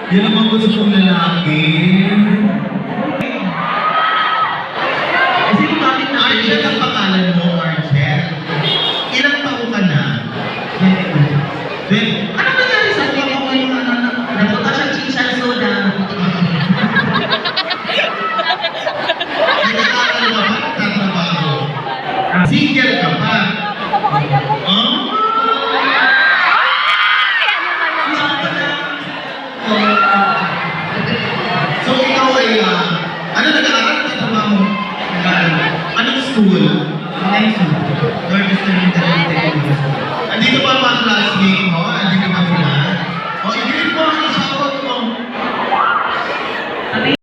Yan ang mga gusto kong lalaki. Kasi bakit na Archel ang pangalan mo, Archel. Ilang taon ka na? ano nangyari sa akin ako yung napunta siya chinchan soda. Nagkakaroon ka ba? Nagtatrabaho? Single ka pa? So ikaw ay, ano nag-aaral? Nagtatrabaho? Anong school? Northwestern Intermediate. Andito pa ang mga classmate mo? Andito pa sila? O, i-greet mo ang